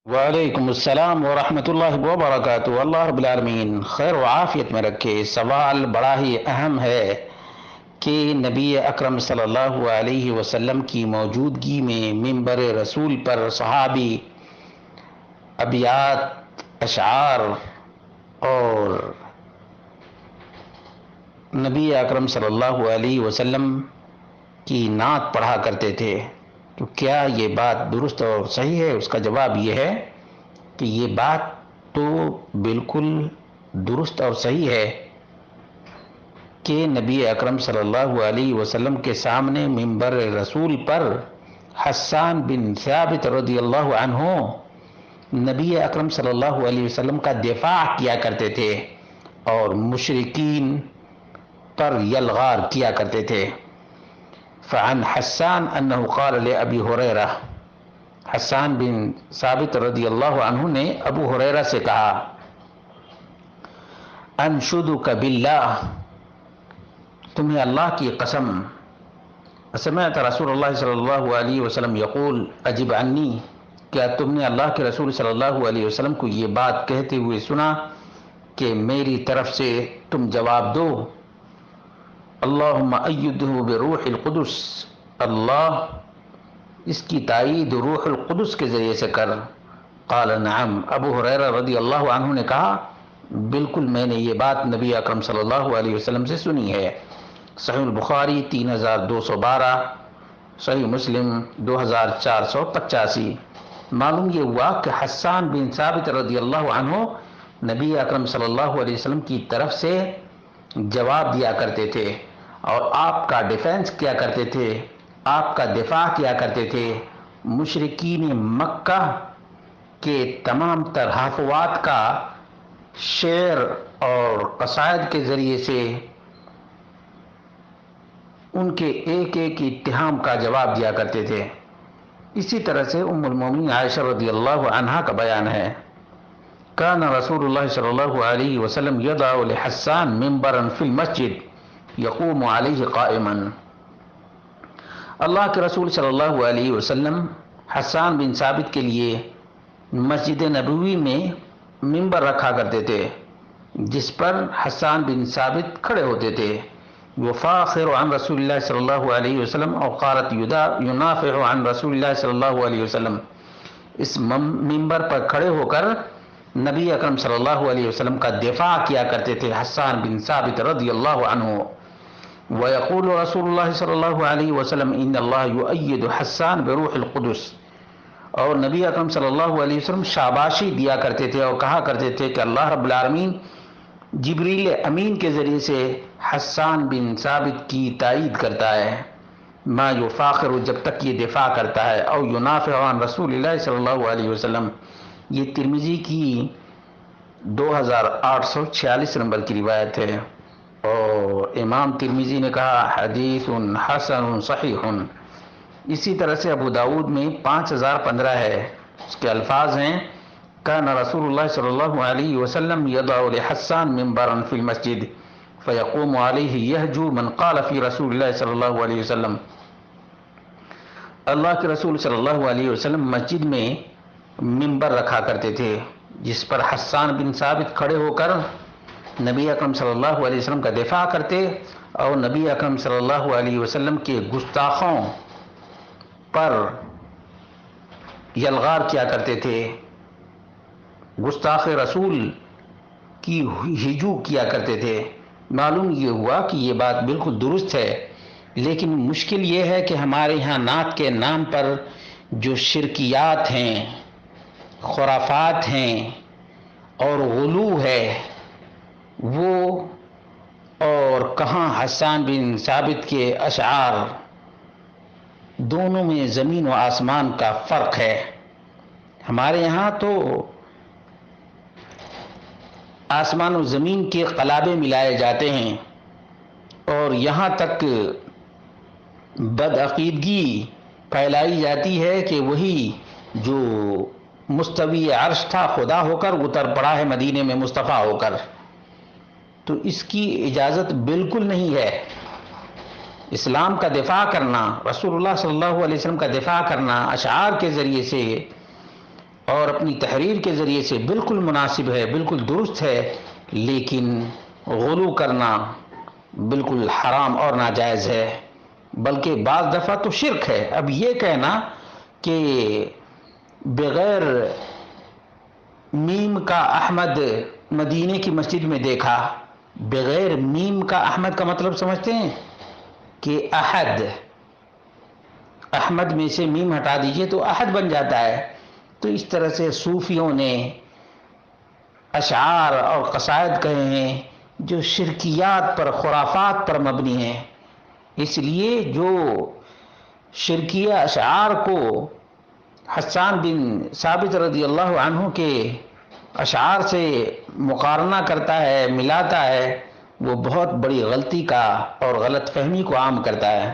وعلیکم السلام ورحمۃ اللہ وبرکاتہ۔ اللہ رب العالمین خیر و عافیت میں رکھے۔ سوال بڑا ہی اہم ہے کہ نبی اکرم صلی اللہ علیہ وسلم کی موجودگی میں منبر رسول پر صحابی ابیات، اشعار اور نبی اکرم صلی اللہ علیہ وسلم کی نعت پڑھا کرتے تھے، تو کیا یہ بات درست اور صحیح ہے؟ اس کا جواب یہ ہے کہ یہ بات تو بالکل درست اور صحیح ہے کہ نبی اکرم صلی اللہ علیہ وسلم کے سامنے منبر رسول پر حسان بن ثابت رضی اللہ عنہ نبی اکرم صلی اللہ علیہ وسلم کا دفاع کیا کرتے تھے اور مشرکین پر یلغار کیا کرتے تھے۔ فعن حسان انہ قال لأبی ہریرہ، حسان بن ثابت رضی اللہ عنہ نے ابو ہریرہ سے کہا، انشدک باللہ، تمہیں اللہ کی قسم، سمعت رسول اللہ صلی اللہ علیہ وسلم یقول اجب عنی، کیا تم نے اللہ کے رسول صلی اللہ علیہ وسلم کو یہ بات کہتے ہوئے سنا کہ میری طرف سے تم جواب دو، اللہم ایدہ بروح القدس، اللہ اس کی تائید روح القدس کے ذریعے سے کر۔ قال نعم، ابو ہریرہ رضی اللہ عنہ نے کہا بالکل میں نے یہ بات نبی اکرم صلی اللہ علیہ وسلم سے سنی ہے۔ صحیح البخاری 3212، صحیح مسلم 2485۔ معلوم یہ ہوا کہ حسان بن ثابت رضی اللہ عنہ نبی اکرم صلی اللہ علیہ وسلم کی طرف سے جواب دیا کرتے تھے اور آپ کا ڈیفینس کیا کرتے تھے، آپ کا دفاع کیا کرتے تھے مشرکین مکہ کے تمام تر حفوات کا شعر اور قصائد کے ذریعے سے ان کے ایک ایک اتہام کا جواب دیا کرتے تھے۔ اسی طرح سے ام المومنین عائشہ رضی اللہ عنہا کا بیان ہے، کان رسول اللہ صلی اللہ علیہ وسلم یضع لحسان منبرا فی المسجد یقوم علیہ قائما، اللہ کے رسول صلی اللہ علیہ وسلم حسان بن ثابت کے لیے مسجد نبوی میں منبر رکھا کرتے تھے جس پر حسان بن ثابت کھڑے ہوتے تھے، یفاخر عن رسول اللہ صلی اللہ علیہ وسلم اور قالت ینافع عن رسول اللہ صلی اللہ علیہ وسلم، اس منبر پر کھڑے ہو کر نبی اکرم صلی اللہ علیہ وسلم کا دفاع کیا کرتے تھے حسان بن ثابت رضی اللہ عنہ۔ وَيَقُولُ رسول اللہ صلی اللہ علیہ وسلم ان اللہ یؤید حسان بروح القدس، اور نبی اکرم صلی اللہ علیہ وسلم شاباشی دیا کرتے تھے اور کہا کرتے تھے کہ اللہ رب العالمین جبریل امین کے ذریعے سے حسان بن ثابت کی تائید کرتا ہے، ما یفاخر، جب تک یہ دفاع کرتا ہے، او ینافع عن رسول اللہ صلی اللہ علیہ وسلم۔ یہ ترمذی کی 2846 نمبر کی روایت ہے اور امام ترمذی نے کہا حدیث حسن صحیح۔ اسی طرح سے ابو داود میں 5015 ہے، اس کے الفاظ ہیں، کان رسول اللہ صلی اللہ علیہ وسلم یضع لحسان منبرا فی المسجد فیقوم علیہ یہجو من قال فی رسول اللہ صلی اللہ علیہ وسلم، اللہ کے رسول صلی اللہ علیہ وسلم مسجد میں منبر رکھا کرتے تھے جس پر حسان بن ثابت کھڑے ہو کر نبی اکرم صلی اللہ علیہ وسلم کا دفاع کرتے اور نبی اکرم صلی اللہ علیہ وسلم کے گستاخوں پر یلغار کیا کرتے تھے، گستاخ رسول کی ہجو کیا کرتے تھے۔ معلوم یہ ہوا کہ یہ بات بالکل درست ہے، لیکن مشکل یہ ہے کہ ہمارے ہاں نعت کے نام پر جو شرکیات ہیں، خرافات ہیں اور غلو ہے، وہ اور کہاں حسان بن ثابت کے اشعار، دونوں میں زمین و آسمان کا فرق ہے۔ ہمارے یہاں تو آسمان و زمین کے قلابے ملائے جاتے ہیں اور یہاں تک بدعقیدگی پھیلائی جاتی ہے کہ وہی جو مستوی عرش تھا خدا ہو کر اتر پڑا ہے مدینے میں مصطفیٰ ہو کر، تو اس کی اجازت بالکل نہیں ہے۔ اسلام کا دفاع کرنا، رسول اللہ صلی اللہ علیہ وسلم کا دفاع کرنا اشعار کے ذریعے سے اور اپنی تحریر کے ذریعے سے بالکل مناسب ہے، بالکل درست ہے، لیکن غلو کرنا بالکل حرام اور ناجائز ہے، بلکہ بعض دفعہ تو شرک ہے۔ اب یہ کہنا کہ بغیر میم کا احمد مدینے کی مسجد میں دیکھا، بغیر میم کا احمد کا مطلب سمجھتے ہیں کہ احد، احمد میں سے میم ہٹا دیجئے تو احد بن جاتا ہے۔ تو اس طرح سے صوفیوں نے اشعار اور قصائد کہے ہیں جو شرکیات پر، خرافات پر مبنی ہیں۔ اس لیے جو شرکیہ اشعار کو حسان بن ثابت رضی اللہ عنہ کے اشعار سے مقارنہ کرتا ہے، ملاتا ہے، وہ بہت بڑی غلطی کا اور غلط فہمی کو عام کرتا ہے۔